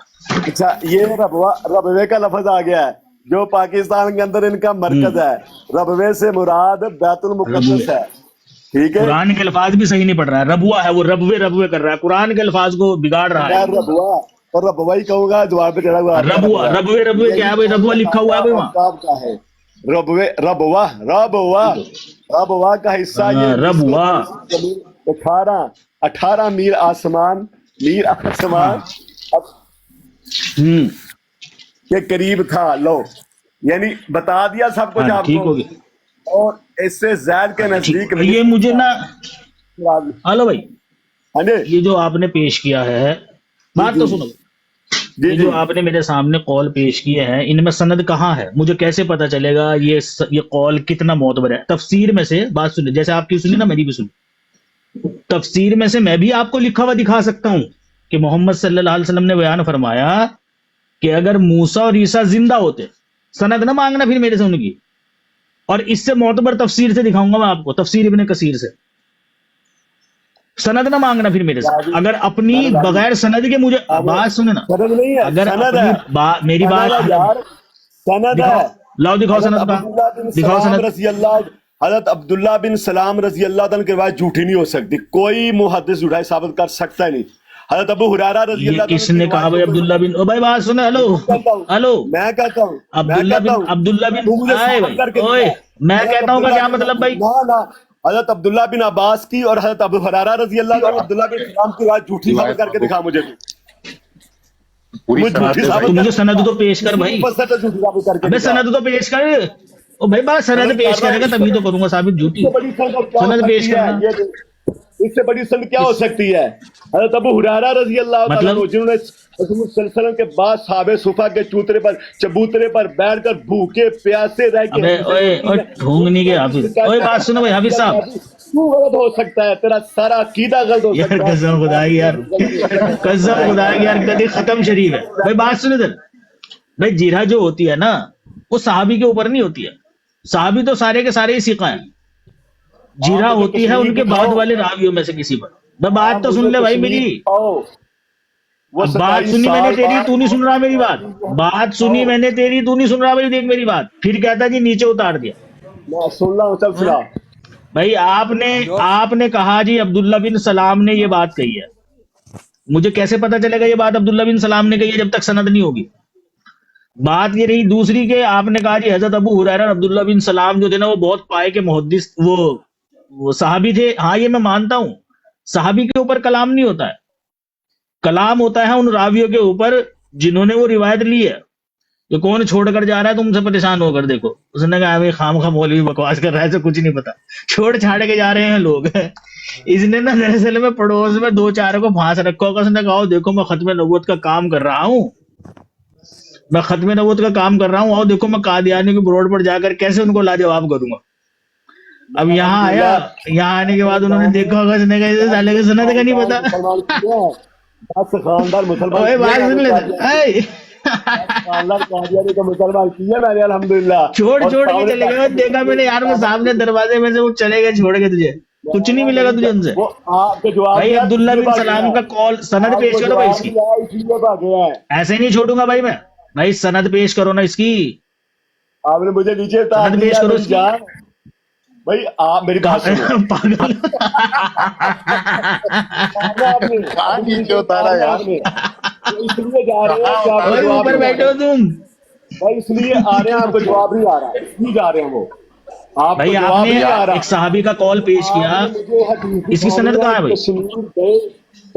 अच्छा, ये रबवे का लफ्ज आ गया है जो पाकिस्तान के अंदर इनका मरकज है। रबवे से मुराद बैतुल मुक़द्दस है, ठीक है। कुरान के अल्फाज भी सही नहीं पढ़ रहा है, रबुआ है वो, रबवे रबवे कर रहा है, कुरान के अल्फाज को बिगाड़ रहा है। मैं रबुआ और रबवा ही कहूंगा, जवाब पे चढ़ा हुआ है। रबुआ, रबवे रबवे क्या है भाई? रबुआ लिखा हुआ है भाई वहाँ। का है रबवे, रबवा रबवा रबवा का हिस्सा ये रबवा 18 मील आसमान अब के करीब था। लो यानी बता दिया सब कुछ हाँ, ठीक हो आपको। गया। और इससे ज़ैद के नजदीक नहीं। ये मुझे ना, हेलो भाई, हाँ जी ये जो आपने पेश किया है, बात तो सुनो। जी ये जी जो आपने मेरे सामने कॉल पेश किए हैं, इनमें सनद कहाँ है? मुझे कैसे पता चलेगा ये कॉल कितना मोतबर है? तफसीर में से बात सुनिए, जैसे आपकी सुनी ना मेरी भी सुनी। तफसीर में से मैं भी आपको लिखा हुआ दिखा सकता हूँ कि मोहम्मद सल्लल्लाहु अलैहि वसल्लम ने बयान फरमाया कि अगर मूसा और ईसा जिंदा होते, सनद ना मांगना फिर मेरे से उनकी, और इससे मोतबर तफसीर से दिखाऊंगा मैं आपको, तफसीर इब्ने कसीर से। सनद ना मांगना फिर मेरे से, अगर अपनी बगैर सनद के मुझे बात सुने ना, सनद नहीं है, अगर सनद अपनी है। मेरी बात यार सनद है। लाओ दिखाओ सनद का, दिखाओ सनद। हजरत अब्दुल्ला बिन सलाम रजी अल्लाह तआला की रिवायत झूठी नहीं हो सकती, कोई मुहद्दिस झूठा साबित कर सकता ही नहीं। हजरत अबू हुरैरा रजी ये अल्लाह तआला किसने कहा भाई? अब्दुल्ला बिन, ओ भाई बात सुने, हेलो हेलो, मैं कहता हूँ अब्दुल्ला बिन आए भाई, ओए मैं कहता हूँ का क्या मतलब भाई? ना हजरत अब्दुल्ला बिन अब्बास की और हजरत अबू हुरैरा रजी अल्लाह तआला अब्दुल्ला बिन सलाम की रिवायत झूठी साबित करके दिखा मुझे। पूरी मुझे सनद झूठी दे साबित तो मुझे सनद तो पेश कर भाई। झूठी साबित करके अबे सनद तो पेश कर। ओ भाई बात सनद पेश करेगा तभी तो करूंगा साबित झूठी। इससे बड़ी संद क्या हो सनद पेश सकती है? करना। इससे बड़ी संद क्या हो सकती है? हज़रत अबू हुरैरा रजी अल्लाह ताला मतलब? अन्हु जिन्होंने रसूल सल्लल्लाहु अलैहि वसल्लम के बाद साहबे सुफा के चबूतरे पर बैठकर भूखे प्यासे रह के, अबे ओए ढोंगनी के हाफिज, ओए बात सुनो भाई हाफिज साहब। तू गलत हो सकता है, तेरा सारा अकीदा गलत हो यार सकता है। कसम खुदा की यार, कसम खुदा की यार, कभी खत्म शरीफ है भाई। बात सुनो इधर भाई, जीरा जो होती है ना वो सहाबी के ऊपर नहीं होती है, सहाबी तो सारे के सारे ही सिका हैं। जीरा होती है उनके बाद वाले रावियों में से किसी पर। मैं बात तो सुन ले भाई मेरी, वो बात सुनी मैंने तेरी, तू नहीं सुन रहा मेरी बात। बात सुनी मैंने तेरी, तू नहीं सुन रहा भाई। देख मेरी बात, फिर कहता जी नीचे उतार दिया। मैं सुन रहा हूँ, चल सुना। भाई आपने कहा जी अब्दुल्ला बिन सलाम ने ये बात कही है। मुझे कैसे पता चलेगा ये बात अब्दुल्ला बिन सलाम ने कही है जब तक सनद नहीं होगी? बात ये रही दूसरी के, आपने कहा जी हजरत अबू हुरैरा अब्दुल्ला बिन सलाम जो थे ना वो बहुत पाए के मुहद्दिस वो सहाबी थे। हाँ ये मैं मानता हूँ, सहाबी के ऊपर कलाम नहीं होता है, कलाम होता है उन रावियों के ऊपर जिन्होंने वो रिवायत ली है। तो कौन छोड़कर जा रहा है तुमसे परेशान होकर, देखो उसने कहा भाई खाम मौलवी बकवास कर रहा है, कुछ नहीं पता, छोड़ छाड़ के जा रहे हैं लोग। इसने ना दरअसल में पड़ोस में 2-4 को फांस रखा होगा। उसने कहा देखो मैं खत्म नबूवत का काम कर रहा हूँ, मैं खत्म नबूवत का काम कर रहा हूँ, और देखो मैं कादियानी के रोड पर जाकर कैसे उनको लाजवाब करूंगा। अब यहाँ आया, यहाँ आने के बाद उन्होंने देखा होगा, उसने कहा साले का सनद का नहीं पता। खानदार मुसलमान ओए बात सुन ले, मुसलमान किया मैंने अल्हम्दुलिल्लाह। छोड़ के चले गए। देखा मैंने यार, वो सामने दरवाजे में से वो चले गए छोड़ के, तुझे कुछ नहीं मिलेगा तुझे उनसे। वो आपके जवाब भाई अब्दुल्ला बिन सलाम का कॉल सनद पेश करो भाई इसकी। ऐसे नहीं छोड़ूंगा भाई मैं, भाई सनद पेश करो ना इसकी। आपने मुझे नीचे उतार सनद पेश दिया करो तो इसकी। जान। भाई आप मेरी बात सुनो। पागल। आपने नीचे उतारा यार। इसलिए जा रहे हैं कि आपको भाई जवाब ऊपर नहीं आ बैठे रहा। हो तुम भाई इसलिए आ रहे हैं, आपको जवाब नहीं आ रहा, इसलिए जा रहे हैं वो। आपको भाई। जवाब आपने नहीं आ रहा। एक सहाबी का कॉल पेश किया, इसकी सनद कहाँ है भाई?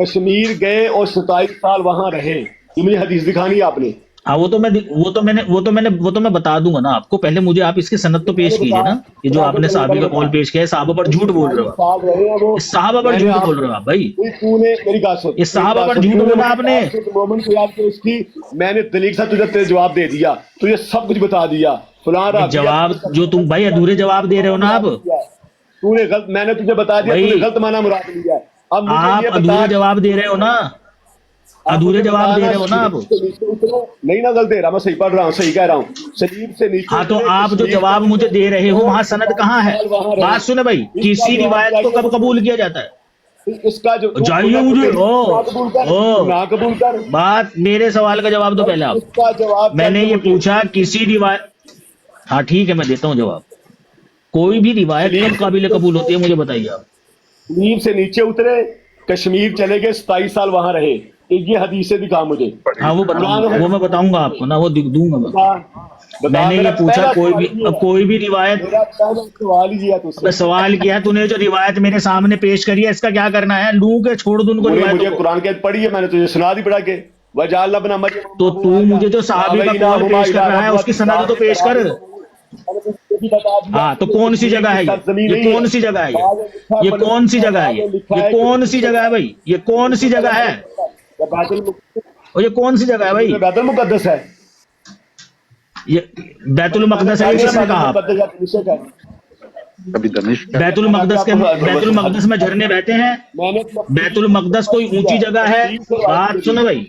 कश्मीर गए और 27 साल वहां रहे, ये मुझे हदीस दिखानी है आपने। हाँ वो तो मैं बता दूंगा ना आपको। पहले मुझे आप इसकी सनद तो पेश कीजिए ना। ये जो आपने साहबी का कॉल पेश किया है, साहबा पर झूठ बोल रहे हो आप। रहे हैं वो। इस साहबा पर झूठ बोल रहे हो आप भाई। तूने मेरी बात सुन, इस साहबा पर झूठ बोला आपने। मोमिन को याद कर उसकी, मैंने दलील से तुझे तेरे जवाब दे दिया, तुझे सब कुछ बता दिया, فلاں رافعہ جواب جو تم بھائی ادھورے جواب دے رہے ہو نا آپ, تو نے غلط, میں نے تجھے بتا دیا, بھائی تو نے غلط معنی مراد لیا ہے. اب مجھے آپ یہ بتا, ادھورے جواب دے رہے ہو نا, آپ ادھورے مجھے جواب دے بتانا رہے ہو نا آپ. سلیب سے نیچے اترو, نہیں نا غلط دے رہا, میں صحیح پڑھ رہا ہوں, صحیح کہہ رہا ہوں. سلیب سے نیچے ہاں تو اترے, آپ جو کشمیر جواب تک مجھے دے رہے ہو اور وہاں سند 45 کہاں ہے؟ سال وہاں رہے. بات سنے بھائی, اس کا کسی جواب روایت کو چاہیے کب قبول کیا جاتا ہے؟ اس کا جو جائیے مجھے, نہ قبول کر, نہ قبول کر. بات میرے سوال کا جواب دو پہلے آپ. اس کا جواب میں نے چاہیے یہ مجھے. پوچھا کسی روایت, ہاں ٹھیک ہے میں دیتا ہوں جواب. کوئی بھی روایت کب قابل قبول ہوتی ہے مجھے بتائیے آپ. سلیب سے نیچے اترے, کشمیر چلے گئے, 27 سال وہاں رہے. یہ حدیثیں دکھا مجھے. ہاں وہ بتاؤں گا, وہ میں بتاؤں گا آپ کو نا, وہ دوں گا میں. میں نے یہ پوچھا کوئی بھی روایت, میرا پہلا سوال ہی ہے تجھ سے. اب سوال کیا تو نے جو روایت میرے سامنے پیش کری ہے اس کا کیا کرنا ہے؟ لوں کے چھوڑ دوں ان کو مجھے روایتوں کو؟ قرآن کی آیت پڑھی ہے, میں نے تجھے سنا دی پڑھا کے, وجعلنا ابن مریم تو مجھے جو صحابی کا قول پیش کر رہا ہے اس کی سند تو پیش کر. ہاں تو کون سی جگہ ہے یہ کون سی جگہ ہے یہ کون سی جگہ ہے یہ کون سی جگہ ہے بھائی, یہ کون سی جگہ ہے, اور یہ کون سی جگہ ہے بھائی؟ بیت المقدس ہے. یہ بیت المقدس ہے, یہ کس نے کہا؟ کبھی دمشق بیت المقدس میں جھرنے بہتے ہیں؟ بیت المقدس کوئی اونچی جگہ ہے؟ بات سنو بھائی,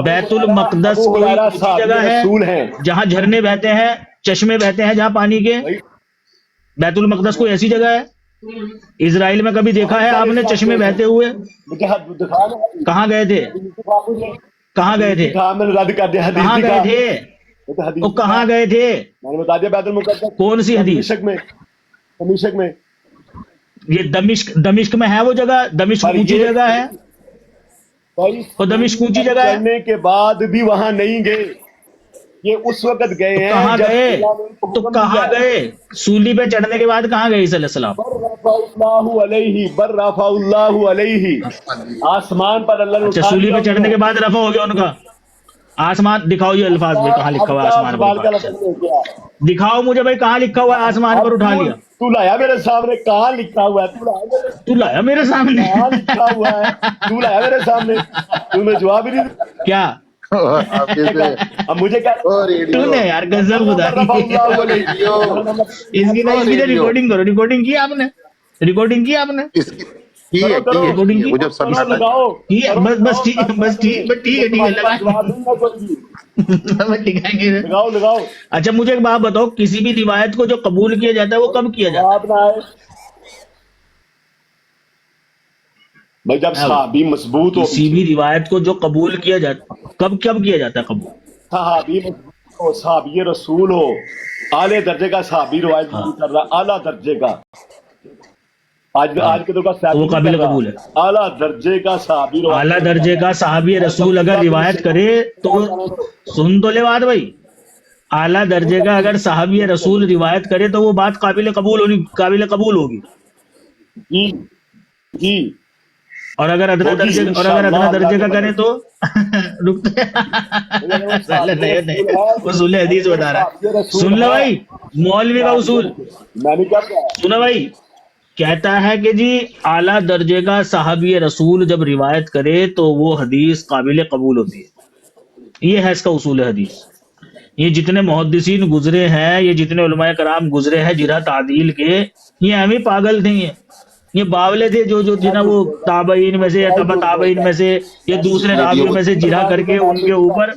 بیت المقدس کوئی اونچی جگہ ہے جہاں جھرنے بہتے ہیں, چشمے بہتے ہیں جہاں پانی کے؟ بیت المقدس کوئی ایسی جگہ ہے؟ اسرائیل میں کبھی دیکھا ہے آپ نے چشمے بہتے ہوئے؟ کہاں گئے تھے, کہاں گئے تھے, رد کر دیا, کہاں گئے تھے, وہ کہاں گئے تھے؟ میں نے بتا دیا بیت المقدس کون سی حدیث؟ دمشق میں. یہ دمشق میں ہے وہ جگہ؟ دمشق اونچی جگہ ہے, اور دمشق اونچی جگہ ہے چڑھنے کے بعد بھی وہاں نہیں گئے, یہ اس وقت گئے ہیں کہاں جب گئے؟ اللہ نے ان کو تو حکم کہاں دیا. گئے؟ سولی پہ چڑھنے کے بعد کہاں گئے عیسی علیہ السلام؟ بر رفع اللہ علیہ, آسمان پر اللہ نے اچھا اٹھا سولی لیا پہ چڑھنے کے بعد رفع ہو گیا ان کا. آسمان دکھاؤ, یہ الفاظ میں کہاں لکھا ہوا ہے آسمان پر اٹھا لیا؟ دکھاؤ مجھے بھائی کہاں لکھا ہوا ہے آسمان پر اٹھا لیا؟ تو لایا میرے سامنے, کہاں لکھا ہوا ہے؟ تو لایا میرے سامنے, کہاں لکھا ہوا ہے؟ تو لایا میرے سامنے, تو میں جواب ہی نہیں دیا. کیا اب مجھے کیا تو نے یار گزب خدا اس کی نا ریکارڈنگ کرو, ریکارڈنگ کی آپ نے, ریکارڈنگ کی آپ نے, ریکارڈنگ کی وہ جب سب لگاؤ, بس ٹھیک ہے, بس ٹھیک ہے جواب دوں گا کوئی بھی. لگاؤ لگاؤ, اچھا مجھے ایک بات بتاؤ, کسی بھی روایت کو جو قبول کیا جاتا ہے وہ کب کیا جاتا جواب نہ آئے بھائی جب صحابی مضبوط ہے؟ ہو, کسی بھی روایت کو جو قبول کیا جاتا کب کیا جاتا ہے قبول؟ صحابی مضبوط ہو, صحابی رسول ہو, اعلی درجے کا صحابی روایت کر رہا, اعلی درجے کا. آج کے دور کا وہ قابل قبول ہے. اعلی درجے کا صحابی روایت, اعلیٰ درجے کا صحابی رسول اگر روایت کرے تو سن تو لے بات بھائی, اعلیٰ درجے کا اگر صحابی رسول روایت کرے تو وہ بات قابل قبول ہوگی. جی جی, اور اگر ادنا درجے کا کرے تو اصول حدیث بتا رہا ہے. سن لو بھائی, مولوی کا اصول میں نے کیا کہا, سنو بھائی, کہتا ہے کہ جی اعلیٰ درجے کا صحابی رسول جب روایت کرے تو وہ حدیث قابل قبول ہوتی ہے. یہ ہے اس کا اصول حدیث. یہ جتنے محدثین گزرے ہیں, یہ جتنے علماء کرام گزرے ہیں جرح تعدیل کے, یہ ہمیں پاگل نہیں ہیں, یہ باولے تھے جو جنہیں وہ تابعین میں سے یا تبع تابعین میں سے یا دوسرے راویوں میں سے جرح کر کے ان کے اوپر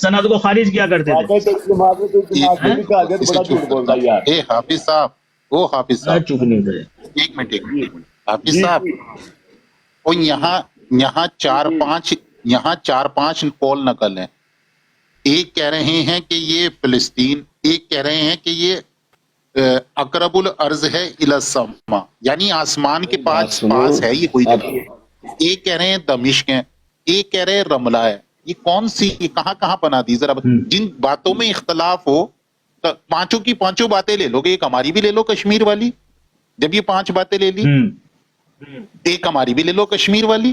سند کو خارج کیا کرتے تھے. بڑا جھوٹ بولتا ہے یار. حافظ صاحب, وہ حافظ صاحب چپ نہیں کرے. ایک منٹ حافظ صاحب, اور یہاں چار پانچ قول نقل ہیں. ایک کہہ رہے ہیں کہ یہ فلسطین, ایک کہہ رہے ہیں کہ یہ اقرب الارض ہے الی السما, یعنی آسمان کے پاس ہے یہ کوئی جگہ. ایک کہہ رہے ہیں دمشق ہے, ایک کہہ رہے ہیں رملہ ہے. یہ کون سی, یہ کہاں بنا دی ذرا, جن باتوں میں اختلاف ہو پانچوں کی پانچوں باتیں لے لو گے, ایک ہماری بھی لے لو کشمیر والی, جب یہ 5 باتیں لے لی, ایک ہماری بھی لے لو کشمیر والی.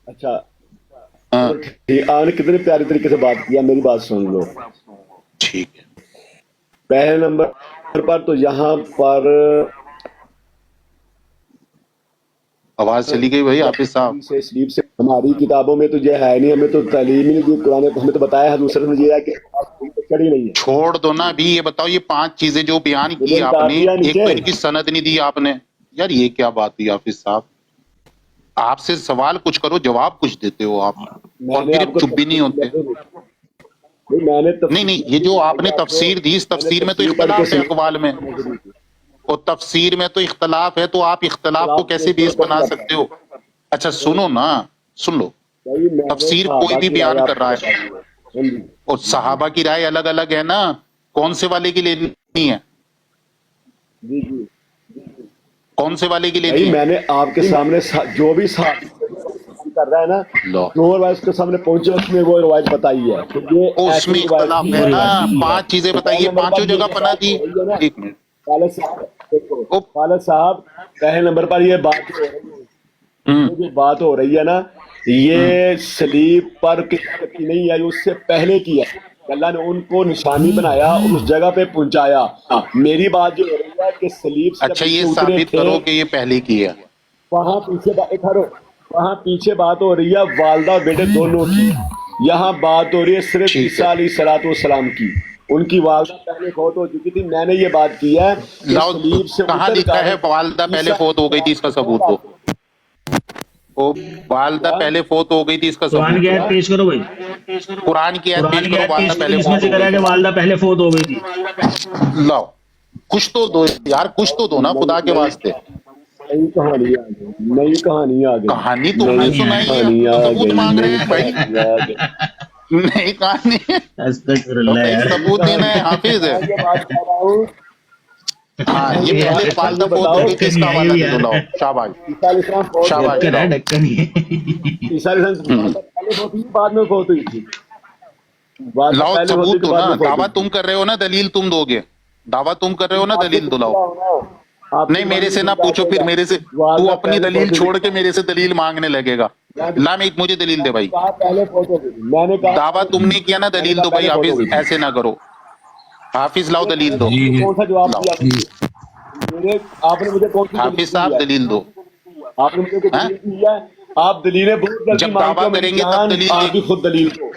اچھا آپ نے کتنے پیارے طریقے سے بات کیا, میری بات سن لو. ٹھیک ہے, پہلے نمبر پر تو یہاں پر آواز چلی گئی بھائی حافظ صاحب. سلیپ سے ہماری کتابوں میں تو یہ ہے نہیں, ہمیں تو تعلیم ہی نہیں دی قرآن نے, ہمیں تو بتایا ہے دوسرے نے یہ ہے کہ چڑھی نہیں ہے. چھوڑ دو نا ابھی, یہ بتاؤ یہ 5 چیزیں جو بیان کی مجھے آپ بتا نے, دیا ایک نیچے. تو ان کی سند نہیں دی آپ نے. یار یہ کیا بات ہوئی حافظ صاحب, آپ سے سوال کچھ کرو جواب کچھ دیتے ہو آپ, میں اور نے پھر آپ کو چپ بھی نہیں ہوتے. میں نے نہیں یہ جو آپ نے تفسیر دی, اس تفسیر میں تو اختلاف ہے اقوال میں, اور تفسیر میں تو اختلاف ہے, تو آپ اختلاف کو کیسے بیس بنا سکتے ہو؟ اچھا سنو نا, سن لو, تفسیر کوئی بھی بیان کر رہا ہے اور صحابہ کی رائے الگ الگ ہے نا, کون سے والے کی لینی ہے, جی جی کون سے والے کی بھائی, لینی ہے؟ میں نے آپ کے سامنے جو بھی کر رہا ہے نا, لو جو روایت کے سامنے پہنچے اس میں وہ روایت بتائی ہے. یہ اس ایسی میں روایت اختلاف کی ہے نا, روایت 5 چیزیں بتائیے, پہلے نمبر پر 5 یہ جگہ جو پناہ بات دی. ہو رہی ہے نا, 1 منٹ, خالد صاحب دیکھو, او خالد صاحب پہلے نمبر پر یہ بات ہو رہی ہے, ہم، یہ جو بات ہو رہی ہے نا, یہ سلیب پر کی نہیں ہے, اس سے پہلے کی ہے. اللہ نے ان کو نشانی بنایا اور اس جگہ پہ پہنچایا. میری بات جو ہو رہی ہے کہ سلیب سے جب اچھا یہ نیچے اترے ثابت تھے کرو کہ یہ پہلے کی ہے. وہاں پیچھے وہاں پیچھے بات ہو رہی ہے والدہ اور بیٹے دونوں کی. یہاں بات ہو رہی ہے صرف ٹھیک ہے, عیسیٰ علیہ الصلوۃ والسلام کی. ان کی والدہ پہلے فوت ہو چکی تھی. میں نے یہ بات کی ہے کہ لاؤ سلیب سے کہاں اتر لکھا کر ہے والدہ پہلے فوت ہو گئی تھی, اس کا ثبوت دو. او والدہ پہلے فوت ہو گئی تھی, اس کا قرآن ثبوت کی دو. آیت پیش کرو بھائی, قرآن کی آیت قرآن پیش کی کرو, آیت والدہ پیش پہلے کرو جس میں فوت ہو ذکر گئی ہے کہ تھی. والدہ پہلے فوت ہو گئی تھی. لاؤ کچھ تو دو یار, کچھ تو دو نا خدا کے واسطے. نئی کہانی آ گئی, نئی کہانی آ گئی, کہانی تم نے نئی سنائی ہے, کہانی تو آ ثبوت گئی, مانگ رہے نئی ہیں بھائی. کہانی آ گئی. نہیں کہانی ہے استغفر تو اللہ بھائی یار. ثبوت دینا ہے حافظ ہے. میں یہ بات کہہ رہا ہوں, ہاں میں یہ یہ پہلے بات اچھا والدہ یہ فوت ہو بتاؤ, گئی تھی, اس ڈھکن کا ہی ہے یہ حوالہ بھی دے دو. یار, لاؤ شاباش, عیسیٰ علیہ السلام فوت ہو شاباش گئے. ڈھکن ہے لاؤ. ڈھکن ہی. عیسیٰ علیہ السلام پہلے فوت ہوئی بعد میں فوت ہوئی تھی. والدہ لاؤ پہلے ہوتی ثبوت کہ دو بعد نا, میں فوت دعویٰ ہوئی تم تھی. کر رہے ہو نا, دلیل تم دو گے. دعویٰ تم کر رہے ہو نا, آپ سے دلیل دو. پوچھ لاؤ رہا ہوں نا, آپ نہیں کی میرے مرضی سے نہ کیا پوچھو, کہے پھر گا. میرے سے تو والدہ اپنی پہلے دلیل فوت ہوئی چھوڑ تھی. کے میرے سے دلیل مانگنے لگے گا. لا میں مجھے دلیل دے بھائی. کہا پہلے فوت ہو گئی تھی. میں نے کہا دعویٰ تم نے کیا نا, میں نے دلیل کہا دو بھائی. پہلے فوت ہو حافظ گئی تھی. ایسے نہ کرو, حافظ لاؤ میں نے دلیل دو. کون سا جواب لاؤ دیا مجھے, آپ نے مجھے کون سی دلیل حافظ دی صاحب ہے. دلیل دو. آپ نے مجھے کوئی ہاں دلیل دی ہے. آپ دلیلیں بہت جلدی جب مانگتے دعویٰ ہو میری کریں گے تب جان, دلیل دیں آپ بھی گے. خود دلیل دو.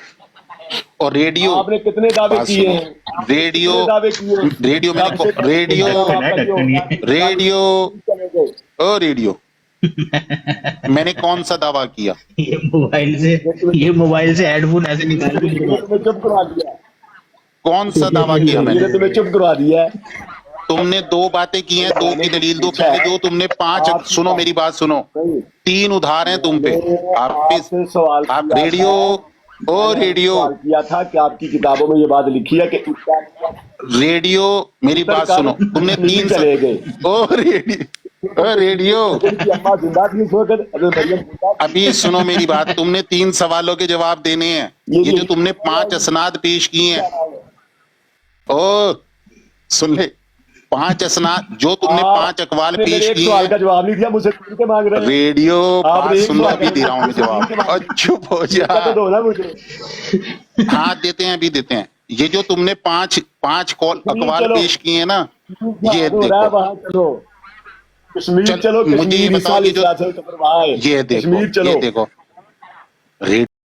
اور ریڈیو, آپ نے کتنے دعوے بات کیے سنو, ہیں, آپ نے ریڈیو, کتنے دعوے کیے ہیں. ریڈیو میں نے سب سے پہلے ریڈیو, تو ڈھکن آپ ہے کا یہ ڈھکن ہوگا ہی. کہ ریڈیو, چلے گئے. او ریڈیو, میں نے کون سا دعویٰ کیا؟ یہ موبائل سے ہیڈ فون ایسے نکال کے یہ تمہیں چپ کروا دیا, کون سا دعویٰ کیا میں یہ نے؟ نے تمہیں چپ کروا دیا. تم نے 2 باتیں کی ہیں, 2 میں نے کی دلیل دو. پوچھا پہلے جو تم نے 5, آپ کی سنو بات میری بات سنو, نہیں. 3 ادھار ہیں تم میں پہ. نے آپ حافظ سے سوال آپ کیا ریڈیو, تھا, او میں نے آپ سے ریڈیو, سوال کیا تھا کہ آپ کی کتابوں میں یہ بات لکھی ہے کہ ریڈیو میری اتر بات کر سنو. تم نے نہیں 3 چلے گئے. او ریڈیو, او ریڈیو, ان کی اماں زندہ تھی اس وقت, حضرت مریم زندہ تھی. ابھی سنو میری بات. تم نے 3 سوالوں کے جواب دینے ہیں. یہ جو تم نے 5 اسناد پیش کیے ہیں, او سن لے, 5 اسناد جو تم نے 5 اقوال آپ نے میرے پیش ایک کیے سوال ہیں. کا جواب نہیں دیا, مجھ سے پوچھ کے مانگ رہے ہیں. ریڈیو, آپ نے بات ایک سن لو, سوال ابھی دے رہا ہوں میں جواب. چپ ہو یہ جا. تو دو نا مجھے. ہاں دیتے ہیں, ابھی دیتے ہیں. یہ جو تم نے 5 اقوال چلو پیش کیے ہیں نا, یہ ہو رہا ہے دیکھو. وہاں, چلو کشمیر, چلو مجھے یہ کشمیر, عیسیٰ بتاؤ, علیہ یہ جو السلام قبر وہاں ہے. یہ دیکھو, کشمیر چلو. یہ دیکھو.